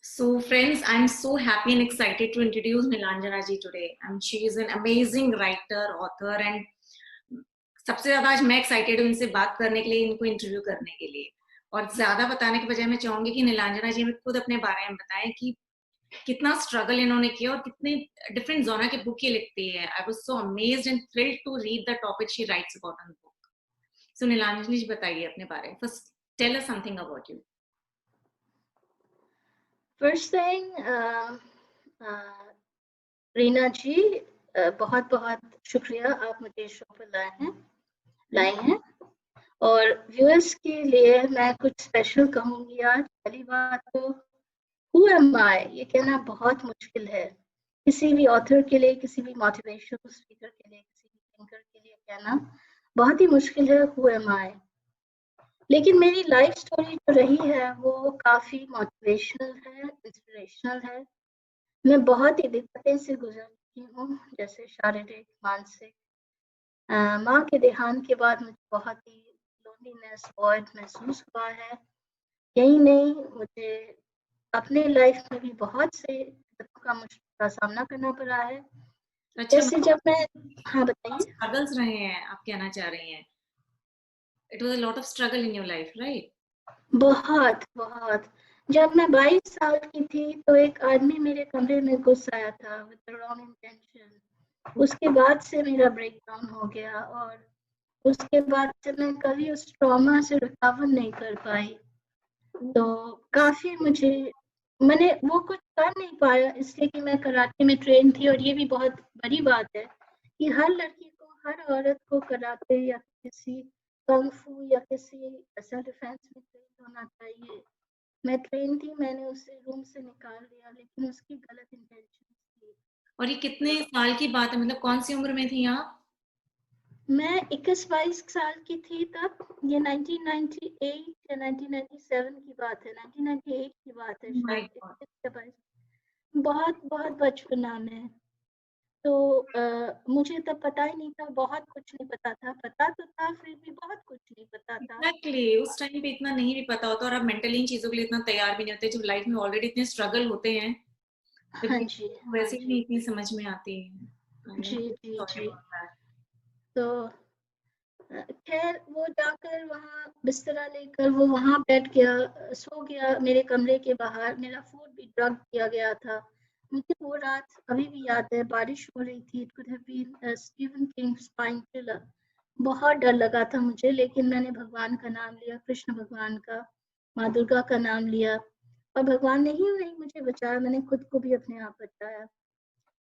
So, friends, I'm so happy and excited to introduce Nilanjana ji today. And she is an amazing writer, author, and सबसे ज्यादा आज मैं excited हूँ इनसे बात करने के लिए, इनको इंटरव्यू करने के लिए। और ज्यादा बताने के बजाय मैं चाहूंगी कि निलांजना जी हमें खुद अपने बारे में बताएं कि कितना स्ट्रगल इन्होंने किया और कितने डिफरेंट जोनर के बुक ये लिखती है। I was so amazed and thrilled to read the topic she writes about in book. So Nilanjana ji बताइए अपने बारे में। First tell us something about you. First thing Reena ji, बहुत बहुत शुक्रिया आप मुझे शो पर लाए हैं। और व्यूअर्स के लिए मैं कुछ स्पेशल कहूँगी आज। पहली बात तो हु एम आई ये कहना बहुत मुश्किल है किसी भी ऑथर के लिए, किसी भी मोटिवेशनल स्पीकर के लिए, किसी भी थिंकर के लिए कहना बहुत ही मुश्किल है हु एम आई। लेकिन मेरी लाइफ स्टोरी जो रही है वो काफ़ी मोटिवेशनल है, इंस्पिरेशनल है। मैं बहुत ही दिक्कतें से गुजरती हूँ, जैसे शारीरिक, मानसिक। माँ के देहांत के बाद मुझे बहुत ही लोनलीनेस, वॉइड महसूस हुआ है। यही नहीं, मुझे अपने लाइफ में भी बहुत से दिक्कतों का मुश्किल का सामना करना पड़ा है। अच्छा, जैसे जब मैं हाँ बताइए। स्ट्रगल्स रहे हैं, आप कहना चाह रही हैं। It was a lot of struggle in your life, right? बहुत बहुत। जब मैं 22 साल की थी तो एक आदमी मेरे कमरे में घुस आया था विद द रॉन्ग इंटेंशन। उसके बाद से मेरा ब्रेक डाउन हो गया और उसके बाद से मैं कभी उस ट्रॉमा से रिकवर नहीं कर पाई। तो काफ़ी मैंने वो कुछ कर नहीं पाया, इसलिए कि मैं कराटे में ट्रेन थी। और ये भी बहुत बड़ी बात है कि हर लड़की को, हर औरत को कराटे या किसी कंग फू या किसी सेल्फ डिफेंस में ट्रेन होना चाहिए। मैं ट्रेन थी, मैंने उसे रूम से निकाल दिया, लेकिन उसकी गलत इंटेंशन थी। और ये कितने साल की बात है, मतलब कौन सी उम्र में थी आप? मैं 21-22 साल की थी तब। ये 1998 या 1997 की बात है, 1998 की बात है माय शायद। गॉड। 21 या 22, बहुत बहुत बचपना में। तो मुझे तब पता ही नहीं था, बहुत कुछ नहीं पता था। पता तो था, फिर भी बहुत कुछ नहीं पता था। एग्जैक्टली, उस टाइम पे इतना नहीं भी पता होता और आप मेंटली इन चीजों के लिए इतना तैयार भी नहीं होते। जब लाइफ में ऑलरेडी इतने स्ट्रगल होते हैं फिर हाँ भी जी, हाँ वैसे ही नहीं जी, इतनी समझ में आती है। आई एम जी, जी, सॉरी जी। About that. तो खैर वो जाकर वहाँ बिस्तरा लेकर वो वहाँ बैठ गया, सो गया मेरे कमरे के बाहर। मेरा फ़ोन भी ड्रग किया गया था। मुझे वो रात अभी भी याद है, बारिश हो रही थी। It could have been Stephen King spine thriller. बहुत डर लगा था मुझे, लेकिन मैंने भगवान का नाम लिया, कृष्ण भगवान का, माँ दुर्गा का नाम लिया। और भगवान ने ही नहीं मुझे बचाया, मैंने खुद को भी अपने आप बचाया।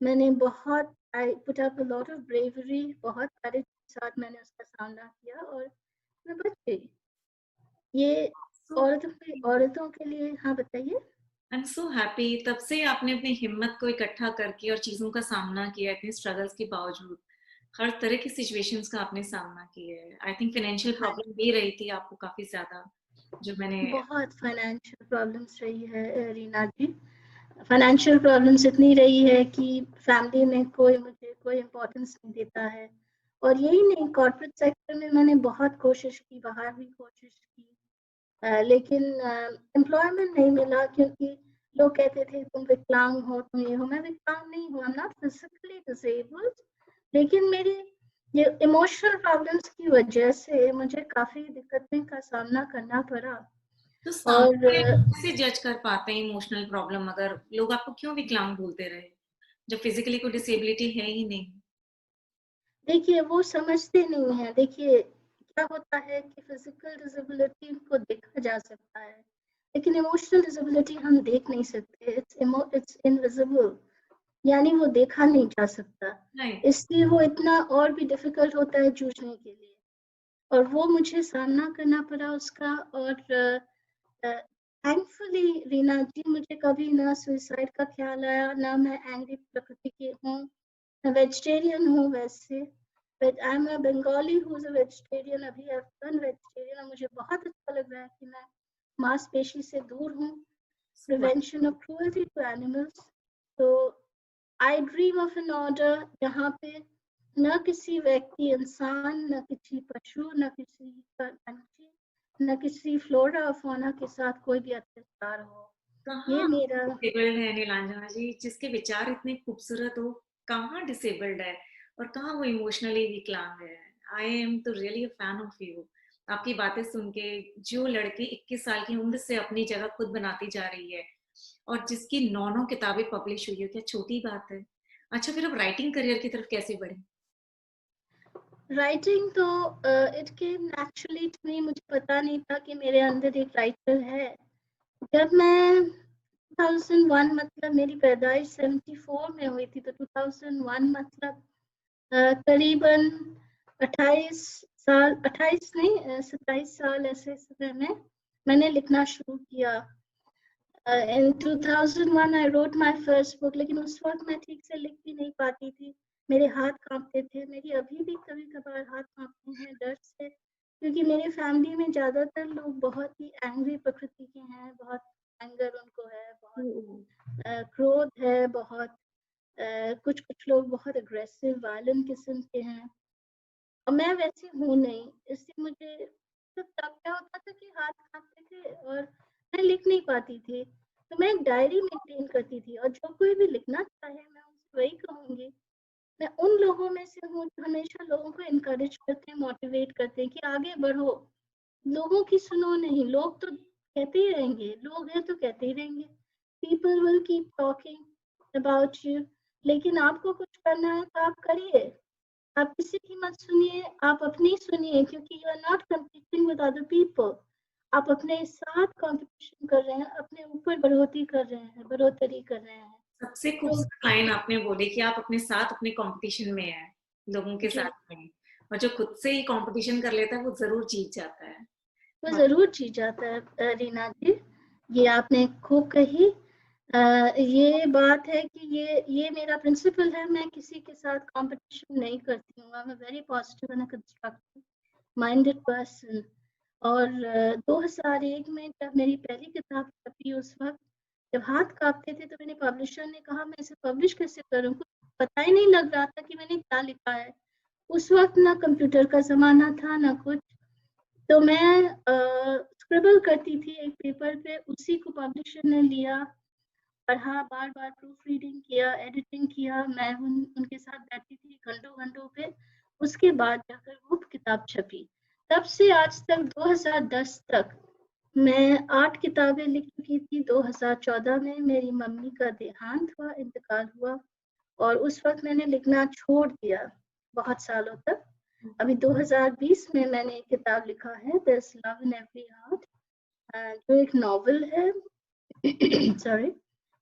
मैंने बहुत I put up a lot of bravery, बहुत सारे साथ मैंने उसका सामना किया और मैं बच गई। ये सो औरतों के लिए। हाँ बताइए। आई एम सो हैप्पी, तब से आपने अपनी हिम्मत को इकट्ठा करके और चीजों का सामना किया इतने स्ट्रगल्स के बावजूद। हर तरह की सिचुएशंस का आपने सामना किया है। आई थिंक फाइनेंशियल हाँ, प्रॉब्लम भी रही थी आपको काफी ज्यादा, जो मैंने। बहुत फाइनेंशियल प्रॉब्लम्स रही है रीना जी। फाइनेंशियल प्रॉब्लम्स इतनी रही है कि फैमिली में मुझे कोई इम्पोर्टेंस नहीं देता है। और यही नहीं, कॉर्पोरेट सेक्टर में मैंने बहुत कोशिश की, बाहर भी कोशिश की। लेकिन एम्प्लॉयमेंट नहीं मिला, क्योंकि लोग कहते थे तुम विकलांग हो, तुम ये हो। मैं विकलांग नहीं हूँ, I am not physically disabled, लेकिन मेरी ये इमोशनल प्रॉब्लम्स की वजह से मुझे काफ़ी दिक्कतें का सामना करना पड़ा। तो और सामने वाले लोग कैसे जज कर पाते हैं इमोशनल प्रॉब्लम? अगर लोग आपको क्यों विकलांग बोलते रहे जब फिजिकली कोई डिसेबिलिटी है ही नहीं? देखिए वो समझते नहीं हैं। देखिए क्या होता है कि फिजिकल डिसेबिलिटी को देखा जा सकता है, लेकिन इमोशनल डिसेबिलिटी हम देख नहीं सकते। इट्स इनविजिबल, यानी वो देखा नहीं जा सकता। राइट। इसलिए वो इतना और भी डिफिकल्ट होता है जूझने के लिए। और वो मुझे सामना करना पड़ा उसका। और थैंकफुली रीना जी, मुझे कभी ना सुसाइड का ख्याल आया, ना मैं एंग्री प्रकृति की हूँ। मैं वेजिटेरियन हूँ वैसे, but I am a Bengali हूँ वेजिटेरियन। अभी टर्न वेजिटेरियन। मुझे बहुत अच्छा लग रहा है कि मैं मांसपेशी से दूर हूँ। Prevention of cruelty to animals. तो I dream of an order जहाँ पे न किसी व्यक्ति, इंसान, न किसी पशु, न किसी पंछी, न किसी फ्लोरा और फौना के साथ कोई भी अत्याचार हो। कहाँ मेरा डिसेबल्ड है नीलांजना जी, जिसके विचार इतने खूबसूरत हो, कहाँ डिसेबल्ड है और कहाँ वो इमोशनली विकलांग है। आई एम तो really a fan of you. आपकी बातें सुन के, जो लड़की 21 साल की उम्र से अपनी जगह खुद बनाती जा रही है और जिसकी 9 किताबें पब्लिश हुई है, क्या छोटी बात है। अच्छा, फिर अब राइटिंग करियर की तरफ कैसे बढ़े? राइटिंग तो it came naturally to me, मुझे पता नहीं था कि मेरे अंदर एक राइटर है। जब मैं 2001 मतलब मेरी पैदाइश 74 में हुई थी, तो 2001 मतलब करीबन 28 साल, 28 नहीं 27 साल ऐसे समय में मैंने लिखना शुरू किया। इन 2001 I wrote my first book, लेकिन उस वक्त मैं ठीक से लिख भी नहीं पाती थी। मेरे हाथ कांपते थे, मेरी अभी भी कभी कभार हाथ कांपते हैं डर से, क्योंकि मेरे फैमिली में ज्यादातर लोग बहुत ही एंग्री प्रकृति के हैं, बहुत एंगर उनको है, बहुत क्रोध है, बहुत कुछ कुछ लोग बहुत अग्रेसिव वायलेंट किस्म के हैं, और मैं वैसी हूँ नहीं। इससे मुझे तो तब क्या होता था कि हाथ कांपते थे और मैं लिख नहीं पाती थी। तो मैं एक डायरी मेंटेन करती थी, और जो कोई भी लिखना चाहे मैं उनसे वही कहूँगी। मैं उन लोगों में से हूँ जो हमेशा लोगों को इनकरेज करते हैं, मोटिवेट करते हैं कि आगे बढ़ो, लोगों की सुनो नहीं। लोग तो कहते ही रहेंगे, लोग हैं तो कहते ही रहेंगे, people will keep talking about you, लेकिन आपको कुछ करना है तो आप करिए। आप किसी की मत सुनिए, आप अपनी सुनिए, क्योंकि you are not competing with other people. आप अपने साथ कंपटीशन कर रहे हैं, अपने ऊपर बढ़ोतरी कर रहे हैं, बढ़ोतरी कर रहे हैं। सबसे तो खूबसूरत लाइन आपने बोली कि आप अपने साथ अपने कंपटीशन में हैं, लोगों के जी, साथ में। और जो खुद से ही कंपटीशन कर लेता है वो जरूर जीत जाता है। वो और जरूर जी जाता है। रीना जी, ये आपने खूब कही। ये बात है कि ये मेरा प्रिंसिपल है, मैं किसी के साथ कंपटीशन नहीं करती हूँ। I am a very positive and constructive minded person. और 2001 में जब मेरी पहली किताब छपी, उस वक्त जब हाथ कांपते थे, तो मेरे पब्लिशर ने कहा मैं इसे पब्लिश कैसे करूँ, कुछ पता ही नहीं लग रहा था कि मैंने क्या लिखा है। उस वक्त ना कंप्यूटर का जमाना था ना कुछ, तो मैं स्क्रिबल करती थी एक पेपर पे, उसी को पब्लिशर ने लिया, पढ़ा, बार बार प्रूफ रीडिंग किया, एडिटिंग किया। मैं उनके साथ बैठी थी घंटों घंटों पे, उसके बाद जाकर वो किताब छपी। तब से आज तक 2010 तक मैं 8 किताबें लिख चुकी थी। 2014 में मेरी मम्मी का देहांत हुआ, इंतकाल हुआ, और उस वक्त मैंने लिखना छोड़ दिया बहुत सालों तक। अभी 2020 में मैंने एक किताब लिखा है, There's Love in Every Heart, जो एक नॉवल है। सॉरी,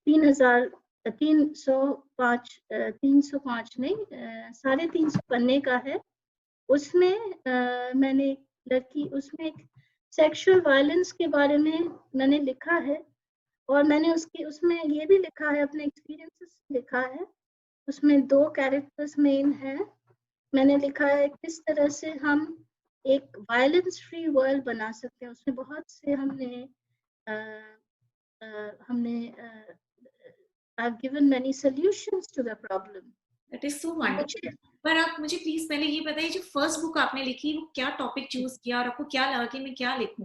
305 नहीं, 350 पन्ने का है। उसमें मैंने एक लड़की, उसमें एक सेक्सुअल वायलेंस के बारे में मैंने लिखा है, और मैंने उसमें ये भी लिखा है, अपने एक्सपीरियंसेस लिखा है। उसमें 2 कैरेक्टर्स मेन हैं। मैंने लिखा है किस तरह से हम एक वायलेंस फ्री वर्ल्ड बना सकते हैं। उसमें बहुत से हमने I've given many solutions to the problem. That is सो मुझे वंडरफुल। पर आप मुझे प्लीज पहले ये बताइए, जो फर्स्ट बुक आपने लिखी वो क्या टॉपिक चूज किया और आपको क्या लगा कि मैं क्या लिखूं?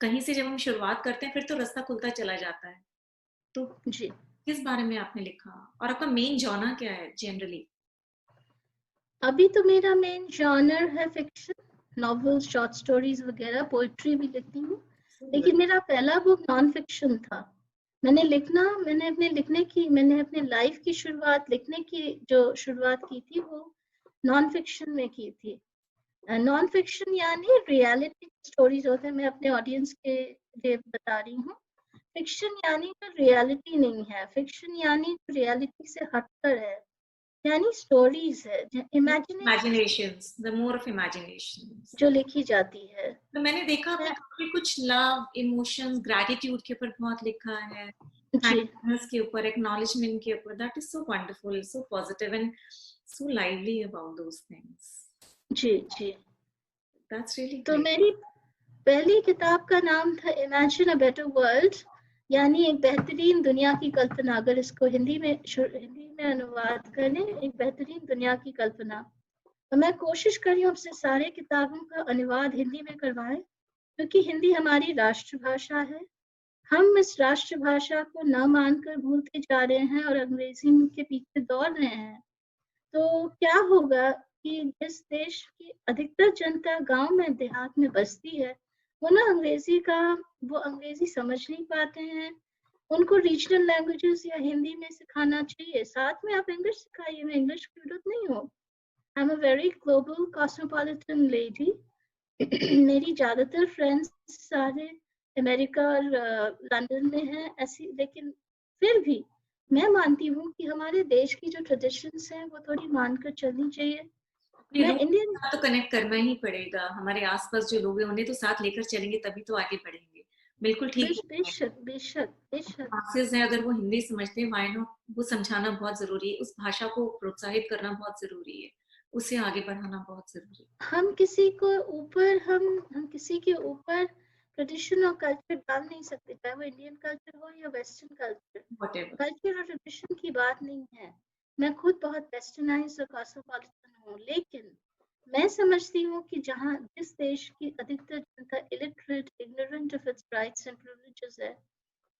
कहीं से जब हम शुरुआत करते हैं फिर तो रास्ता खुलता चला जाता है। तो जी, किस बारे में आपने लिखा और आपका मेन जॉनर क्या है जनरली? अभी तो मेरा मेन जॉनर है फिक्शन, नॉवेल्स, शॉर्ट स्टोरीज वगैरह, पोएट्री भी लिखती हूँ। लेकिन मेरा पहला बुक नॉन फिक्शन था। मैंने अपने लाइफ की शुरुआत, लिखने की जो शुरुआत की थी, वो नॉन फिक्शन में की थी। नॉन फिक्शन यानी रियलिटी स्टोरीज होते हैं, मैं अपने ऑडियंस के लिए बता रही हूँ। फिक्शन यानी जो रियलिटी नहीं है, फिक्शन यानी जो रियलिटी से हटकर है, यानी स्टोरीज है, imagination imaginations, the more of imaginations. जो लिखी जाती है। तो मैंने देखा आपने मैं काफी कुछ लव, इमोशंस, ग्रैटिट्यूड के ऊपर बहुत लिखा है, जी, थैंकफुलनेस के ऊपर, एक्नॉलेजमेंट के ऊपर। That is so wonderful, so positive and so lively about those things. जी, जी। दैट्स रियली तो ग्रेट। मेरी पहली किताब का नाम था इमेजिन अ बेटर वर्ल्ड, यानी एक बेहतरीन दुनिया की कल्पना। अगर इसको हिंदी में अनुवाद करें, एक बेहतरीन दुनिया की कल्पना। तो मैं कोशिश कर रही हूँ आपसे सारे किताबों का अनुवाद हिंदी में करवाएं, क्योंकि हिंदी हमारी राष्ट्रभाषा है। हम इस राष्ट्रभाषा को न मानकर भूलते जा रहे हैं और अंग्रेजी के पीछे दौड़ रहे हैं। तो क्या होगा कि जिस देश की अधिकतर जनता गांव में देहात में बसती है, वो ना वो अंग्रेजी समझ नहीं पाते हैं। उनको रीजनल लैंग्वेजेस या हिंदी में सिखाना चाहिए, साथ में आप इंग्लिश सिखाइए, मैं इंग्लिश की विरुद्ध नहीं हूँ। I am a very global cosmopolitan lady. मेरी ज्यादातर फ्रेंड्स सारे अमेरिका और लंदन में हैं ऐसी, लेकिन फिर भी मैं मानती हूँ कि हमारे देश की जो ट्रेडिशंस हैं वो थोड़ी मानकर चलनी चाहिए। अपने मैं रूट के इंडियन साथ तो कनेक्ट करना ही पड़ेगा। हमारे आसपास जो लोग हैं उन्हें तो साथ लेकर चलेंगे तभी तो आगे बढ़ेंगे। बिल्कुल ठीक है। बेशक बेशक बेशक क्लासेस हैं, अगर वो हिंदी समझते हैं व्हाई नॉट, वो समझाना बहुत जरूरी है, उस भाषा को प्रोत्साहित करना बहुत जरूरी है, उसे आगे बढ़ाना बहुत जरूरी है। हम किसी के ऊपर ट्रेडिशन और कल्चर डाल नहीं सकते, चाहे वो इंडियन कल्चर हो या वेस्टर्न कल्चर। Whatever. कल्चर और ट्रेडिशन की बात नहीं है। मैं खुद बहुत वेस्टर्नाइज्ड और कॉस्मोपॉलिटन हूँ, लेकिन मैं समझती हूँ कि जहाँ जिस देश की अधिकतर जनता illiterate, ignorant of its rights and privileges है,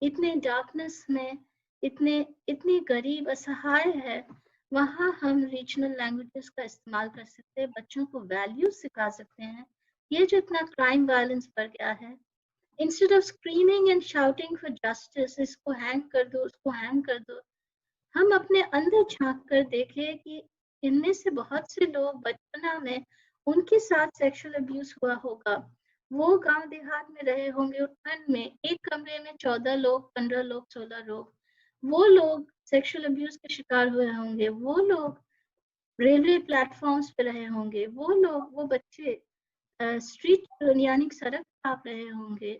इतने डार्कनेस में, इतने इतनी गरीब असहाय है, वहाँ हम रीजनल लैंग्वेजेस का इस्तेमाल कर सकते हैं, बच्चों को वैल्यू सिखा सकते हैं। ये जो इतना क्राइम वायलेंस बढ़ गया है, instead of screaming and shouting for justice, इसको हैंग कर दो, उसको हैंग कर दो, हम अपने अंदर झांक कर देखें कि इनमें से बहुत से लोग बचपना में उनके साथ सेक्सुअल अब्यूज हुआ होगा। वो गांव देहात में रहे होंगे, उत्तराखंड में एक कमरे में 14 लोग, 15 लोग, 16 लोग, वो लोग सेक्सुअल अब्यूज के शिकार हुए होंगे। वो लोग रेलवे प्लेटफॉर्म्स पे रहे होंगे। वो बच्चे स्ट्रीट यानी सड़क काप रहे होंगे,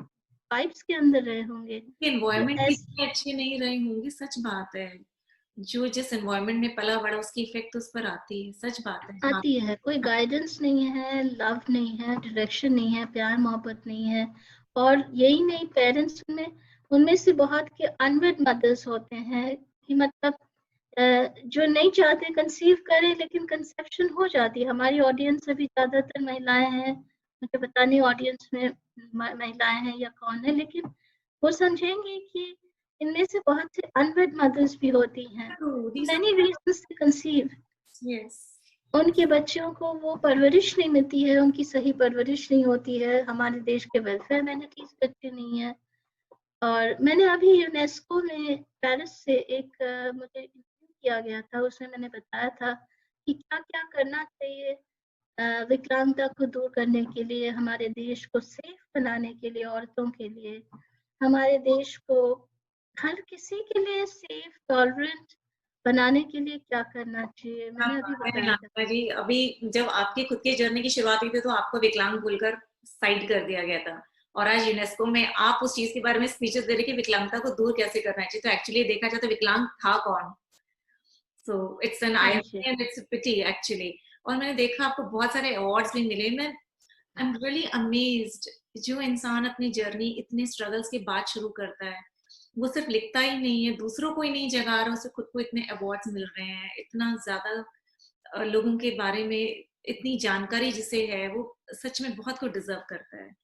पाइप्स के अंदर रहे होंगे। तो एनवायरमेंट भी ऐसे इतने अच्छे नहीं रहे होंगे, सच बात है। जो जिस एनवायरमेंट में पला बड़ा उसकी इफेक्ट उस पर आती है, सच बात है। हाँ। आती है, कोई गाइडेंस नहीं है, लव नहीं है, डायरेक्शन नहीं है, प्यार मोहब्बत नहीं है। और यही नहीं, पेरेंट्स में उनमें से बहुत के अनवेड मदर्स होते हैं कि मतलब जो नहीं चाहते कंसीव करें, लेकिन कंसेप्शन हो जाती है। हमारी ऑडियंस अभी ज्यादातर महिलाएं हैं, मुझे पता नहीं ऑडियंस में महिलाएं हैं या कौन है, लेकिन वो समझेंगे कि इनमें से बहुत से अनवेड मदर्स भी होती हैं, These are many reasons to conceive. yes. उनके बच्चों को वो परवरिश नहीं मिलती है, उनकी सही परवरिश नहीं होती है, हमारे देश के वेलफेयर अमेनिटीज अच्छे नहीं है। और मैंने अभी यूनेस्को में पेरिस से एक मुझे इंटरव्यू किया गया था, उसमें मैंने बताया था कि क्या क्या करना चाहिए विकलांगता को दूर करने के लिए, हमारे देश को सेफ बनाने के लिए, औरतों के लिए, हमारे देश को हर किसी के लिए सेफ टॉलरेंट बनाने के लिए क्या करना चाहिए, मैंने अभी बताया था। लालिमा जी, अभी जब आपकी खुद की जर्नी की शुरुआत हुई थी तो आपको विकलांग बोलकर साइड कर दिया गया था, और आज यूनेस्को में आप उस चीज के बारे में स्पीचेस दे रहे कि विकलांगता को दूर कैसे करना चाहिए। तो एक्चुअली देखा जाए तो विकलांग था कौन? सो इट्स एन हाँ आई जी। And it's pity actually. और मैंने देखा आपको बहुत सारे अवार्ड्स भी मिले। मैं आई एम रियली अमेज्ड, जो इंसान अपनी जर्नी इतने स्ट्रगल्स के बाद शुरू करता है, वो सिर्फ लिखता ही नहीं है, दूसरों को ही नहीं जगा रहा, उसे खुद को इतने अवार्ड्स मिल रहे हैं, इतना ज्यादा लोगों के बारे में इतनी जानकारी जिसे है, वो सच में बहुत कुछ डिजर्व करता है।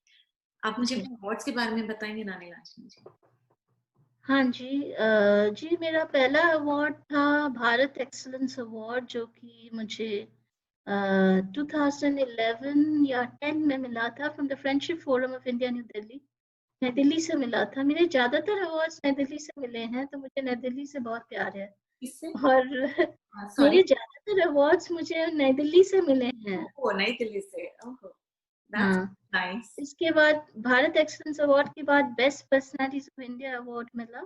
आप मुझे जी अपने अवार्ड्स के बारे में बताएंगे नानी लाजमी जी? हाँ जी, जी मेरा पहला अवार्ड था भारत एक्सीलेंस अवार्ड, जो कि मुझे 2011 या 10 में मिला था from the friendship forum of India, new Delhi. नई दिल्ली से मिला था। मेरे ज्यादातर अवार्ड्स नई दिल्ली से मिले हैं, तो मुझे नई दिल्ली से बहुत प्यार है। किससे? और सॉरी। मेरे ज्यादातर अवार्ड्स मुझे नई दिल्ली से मिले हैं। ओह, नई दिल्ली से। ओह, दैट्स हाँ, नाइस। इसके बाद भारत एक्सीलेंस अवार्ड के बाद best personalities of India award मिला,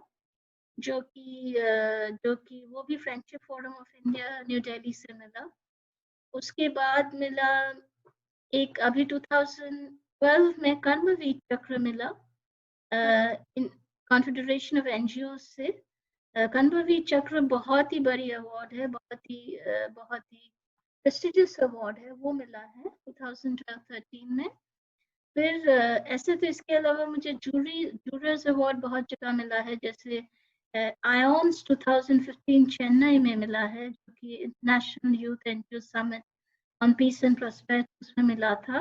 जो कि वो भी friendship forum of India new Delhi से मिला। उसके बाद मिला एक अभी 2012 में कर्मवीर चक्र मिला इन कॉन्फेडरेशन ऑफ एनजीओ से। कर्मवीर चक्र बहुत ही बड़ी अवार्ड है, बहुत ही प्रेस्टिजियस अवार्ड है, वो मिला है 2012-13 में। फिर ऐसे तो इसके अलावा मुझे जूरियर्स अवार्ड बहुत जगह मिला है, जैसे आयोन्स 2015 चेन्नई में मिला है, जो कि international youth NGO summit on peace and prosperity, उसमें मिला था।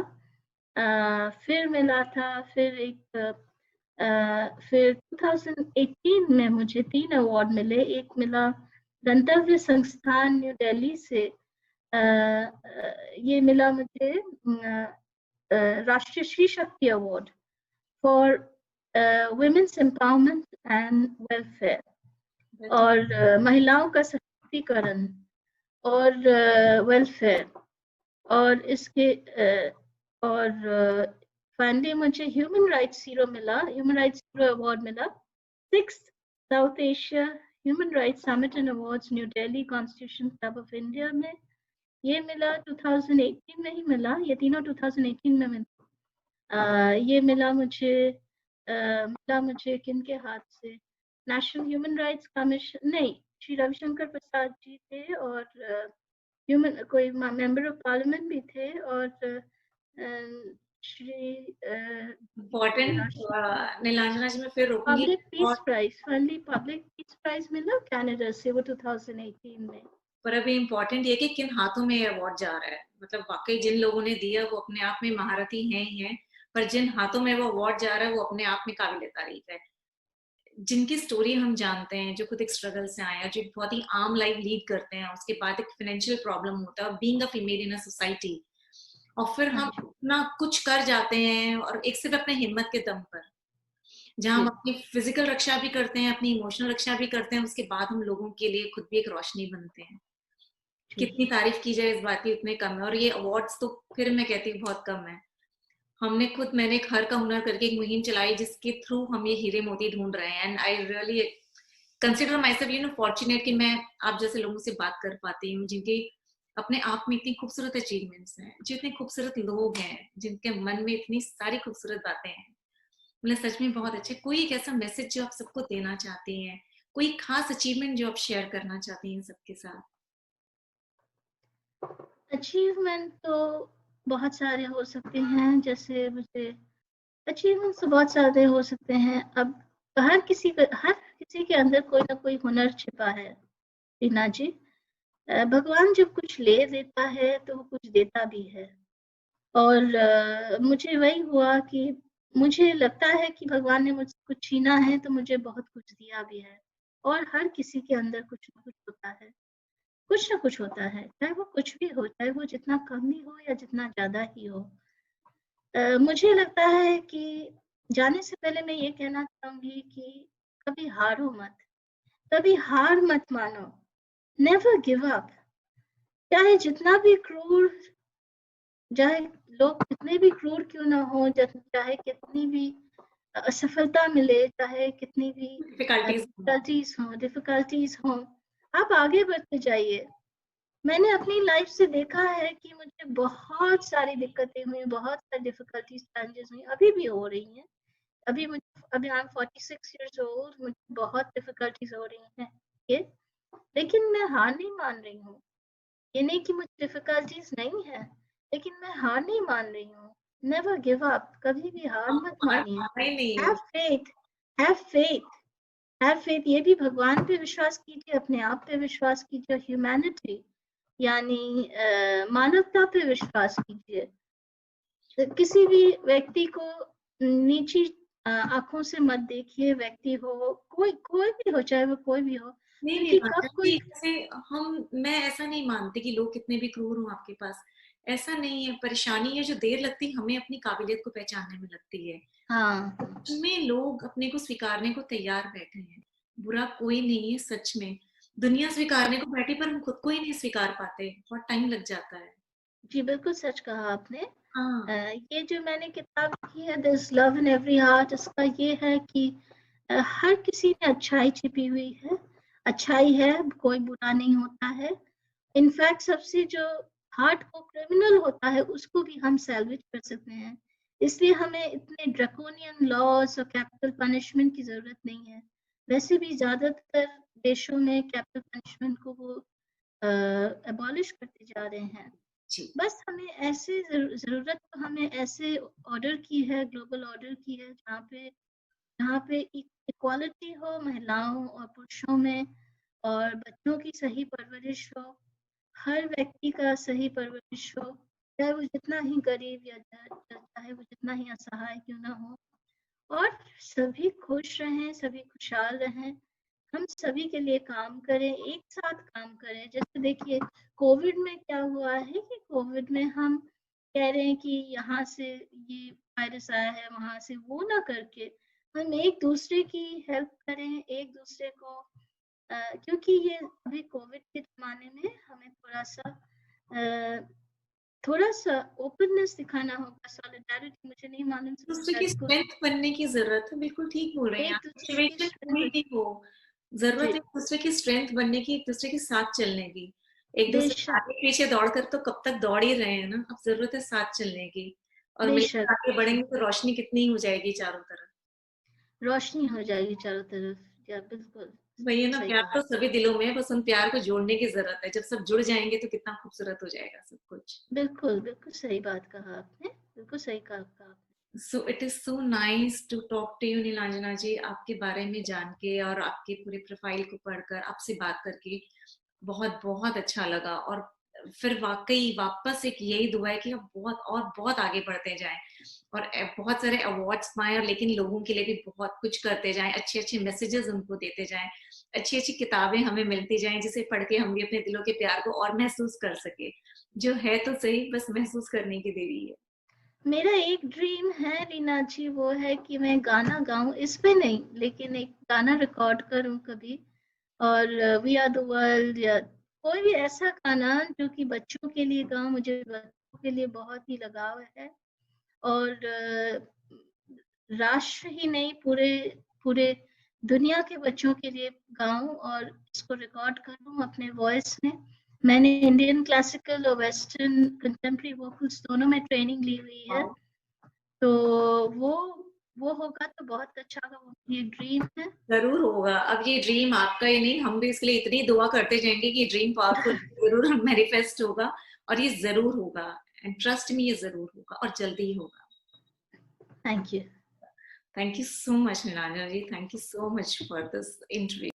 फिर एक फिर 2018 में मुझे 3 अवार्ड मिले। एक मिला गंतव्य संस्थान न्यू दिल्ली से, ये मिला मुझे Rashtriya Shri Shakti award for women's empowerment and welfare, और महिलाओं का सशक्तिकरण और वेलफेयर। और इसके और फाइनली मुझे ह्यूमन राइट्स हीरो मिला, ह्यूमन राइट्स हीरो अवार्ड मिला 6th south Asia human rights summit and awards new Delhi constitution club of India में। ये मिला 2018 में ही मिला, ये तीनों 2018 में मिला। ये मिला मुझे किनके हाथ से, नेशनल ह्यूमन राइट्स कमीशन, नहीं, श्री रविशंकर प्रसाद जी थे, और ह्यूमन कोई मेंबर ऑफ पार्लियामेंट भी थे, और श्री इम्पोर्टेंट। नीलांजना जी मैं फिर रोकूंगी। Public peace prize, funnily public peace prize मिला कनाडा से, वो 2018 में। पर अभी इम्पोर्टेंट ये कि किन हाथों में ये अवार्ड जा रहा है, मतलब वाकई जिन लोगों ने दिया वो अपने आप में महारथी हैं ही हैं, पर जिन हाथों में वो अवार्ड जा रहा है वो अपने आप में काबिल तारीफ है। जिनकी स्टोरी हम जानते हैं, जो खुद एक स्ट्रगल से आए हैं, जो बहुत ही आम लाइफ लीड करते हैं, उसके बाद एक फाइनेंशियल प्रॉब्लम होता है, being a female in a society, और फिर हम अपना कुछ कर जाते हैं, और एक सिर्फ अपने हिम्मत के दम पर, जहां हम अपनी फिजिकल रक्षा भी करते हैं, अपनी इमोशनल रक्षा भी करते हैं, उसके बाद हम लोगों के लिए खुद भी एक रोशनी बनते हैं। कितनी तारीफ की जाए इस बात की उतने कम है, और ये अवार्ड्स तो फिर मैं कहती हूँ बहुत कम है। मैंने एक हर का हुनर करके एक मुहिम चलाई जिसके थ्रू हम ये हीरे मोती ढूंढ रहे हैं, and I really consider my self fortunate कि मैं आप जैसे लोगों से बात कर पाती हूँ, जिनके अपने आप में इतनी खूबसूरत अचीवमेंट्स हैं, जो इतने खूबसूरत लोग हैं, जिनके मन में इतनी सारी खूबसूरत बातें हैं। मतलब सच में बहुत अच्छे। कोई एक ऐसा मैसेज जो आप सबको देना चाहती हैं, कोई खास अचीवमेंट जो आप शेयर करना चाहती हैं सबके साथ? अचीवमेंट तो बहुत सारे हो सकते हैं, जैसे मुझे अचीवमेंट तो बहुत सारे हो सकते हैं। अब हर किसी के अंदर कोई ना कोई हुनर छिपा है रीना जी। भगवान जब कुछ ले देता है तो वो कुछ देता भी है, और मुझे वही हुआ कि मुझे लगता है कि भगवान ने मुझसे कुछ छीना है तो मुझे बहुत कुछ दिया भी है। और हर किसी के अंदर कुछ ना कुछ होता है, कुछ ना कुछ होता है, चाहे वो कुछ भी हो, चाहे वो जितना कम ही हो या जितना ज्यादा ही हो। मुझे लगता है कि जाने से पहले मैं ये कहना चाहूंगी कि कभी हारो मत, कभी हार मत मानो, नेवर गिव अप। चाहे जितना भी क्रूर, चाहे लोग कितने भी क्रूर क्यों ना हो, चाहे कितनी भी असफलता मिले, चाहे कितनी भी डिफिकल्टीज हो, आप आगे बढ़ते जाइए। मैंने अपनी लाइफ से देखा है कि मुझे बहुत सारी दिक्कतें हुई, बहुत सारी डिफिकल्टीज चैलेंजेस हुई, अभी भी हो रही हैं। अभी आई एम 46 इयर्स ओल्ड, मुझे बहुत डिफिकल्टीज हो रही हैं ये, लेकिन मैं हार नहीं मान रही हूँ। ये नहीं कि मुझे डिफिकल्टीज नहीं है, लेकिन मैं हार नहीं मान रही हूँ। नेवर गिव अप, कभी भी हार मत मानिए। Have faith, have faith, have faith. ये भी भगवान पे विश्वास कीजिए, अपने आप पे विश्वास कीजिए, ह्यूमैनिटी यानी मानवता पे विश्वास कीजिए। तो किसी भी व्यक्ति को नीची आंखों से मत देखिए, व्यक्ति हो, कोई भी हो, चाहे वो कोई भी हो। नहीं, कब कोई मैं ऐसा नहीं मानती कि लोग कितने भी क्रूर हों आपके पास, ऐसा नहीं है। परेशानी है जो देर लगती हमें अपनी काबिलियत को पहचानने में लगती है। हाँ, में लोग अपने को स्वीकारने को तैयार बैठे हैं, बुरा कोई नहीं है सच में। दुनिया स्वीकारने को बैठी पर हम खुद को ही नहीं स्वीकार पाते, बहुत टाइम लग जाता है। जी बिल्कुल सच कहा आपने। हाँ। ये जो मैंने किताब लिखी है this love in every heart, इसका ये है कि हर किसी में अच्छाई छिपी हुई है, अच्छाई है, कोई बुरा नहीं होता है। इनफैक्ट सबसे जो हार्ट को क्रिमिनल होता है उसको भी हम सैल्वेज कर सकते हैं। इसलिए हमें इतने ड्रैकोनियन लॉज और कैपिटल पनिशमेंट की जरूरत नहीं है। वैसे भी ज्यादातर देशों में कैपिटल पनिशमेंट को वो अबॉलिश करते जा रहे हैं। बस हमें ऐसे जरूरत तो हमें ऐसे ऑर्डर की है, ग्लोबल ऑर्डर की है, जहाँ पे इक्वालिटी हो महिलाओं और पुरुषों में, और बच्चों की सही परवरिश हो, हर व्यक्ति का सही परवरिश हो, चाहे वो जितना ही गरीब या चाहे वो जितना ही असहाय क्यों ना हो। और सभी खुश रहें, सभी खुशहाल रहें, हम सभी के लिए काम करें, एक साथ काम करें। जैसे देखिए कोविड में क्या हुआ है कि कोविड में हम कह रहे हैं कि यहाँ से ये वायरस आया है, वहां से, वो ना करके हम एक दूसरे की हेल्प करें, एक दूसरे को क्योंकि ये अभी कोविड के ज़माने में हमें थोड़ा-सा ओपननेस दिखाना होगा, सॉलिडारिटी, मुझे नहीं मालूम दूसरे की सॉलिडारिटी को स्ट्रेंथ बनने की जरूरत है, बिल्कुल ठीक बोल रहे हैं एक आप। दूसरे की सिचुएशन कोई स्ट्रेंथ भी हो, जरूरत जी, है एक दूसरे की स्ट्रेंथ बनने की, एक दूसरे के साथ चलने की। एक दूसरे के बेशक, आगे पीछे दौड़कर तो कब तक दौड़ ही रहे हैं ना, अब जरूरत है साथ चलने की। और मिलकर बेशक, आगे बेशक, बढ़ेंगे तो रोशनी कितनी हो जाएगी चारों तरफ। रोशनी हो जाएगी चारों तरफ। या बिल्कुल, वही है ना, सही प्यार कहा। तो सभी दिलों में है, बस उन प्यार को जोड़ने की जरूरत है। जब सब जुड़ जाएंगे तो कितना खूबसूरत हो जाएगा सब कुछ। बिल्कुल, बिल्कुल सही बात कहा आपने, बिल्कुल सही कहा आपने। So it is so nice to talk to you Nilanjana ji, आपके बारे में जान के और आपके पूरे प्रोफाइल को पढ़कर, आपसे बात करके बहुत बहुत अच्छा लगा। और फिर वाकई वापस एक यही दुआ है कि आप बहुत और बहुत आगे बढ़ते जाएं और बहुत सारे अवार्ड्स पाएं, और लेकिन लोगों के लिए भी बहुत कुछ करते जाएं, अच्छे अच्छे मैसेजेस उनको देते जाएं, अच्छी अच्छी किताबें हमें मिलती जाएं जिसे पढ़ के हम भी अपने दिलों के प्यार को और महसूस कर सके। जो है तो सही, बस महसूस करने की देरी है। मेरा एक ड्रीम है रीना जी, वो है कि मैं गाना गाऊं, इस पे नहीं लेकिन एक गाना रिकॉर्ड करूं कभी, और वी आर द वर्ल्ड या कोई भी ऐसा गाना जो कि बच्चों के लिए गाऊं। मुझे बच्चों के लिए बहुत ही लगाव है, और राष्ट्र ही नहीं, पूरे पूरे दुनिया के बच्चों के लिए गाऊं और इसको रिकॉर्ड करूं अपने वॉइस में। मैंने इंडियन क्लासिकल और वेस्टर्न कंटेम्प्रेरी वोकल्स दोनों में ट्रेनिंग ली हुई है, तो वो वो होगा तो बहुत अच्छा होगा, वो ये ड्रीम है। जरूर होगा। अब ये ड्रीम आपका ही नहीं, हम भी इसके लिए इतनी दुआ करते जाएंगे कि ड्रीम पावरफुल जरूर मैनिफेस्ट होगा। और ये जरूर होगा, एंड ट्रस्ट में ये जरूर होगा और जल्दी ही होगा। Thank you. Thank you so much Nilanjana ji, thank you so much for this interview.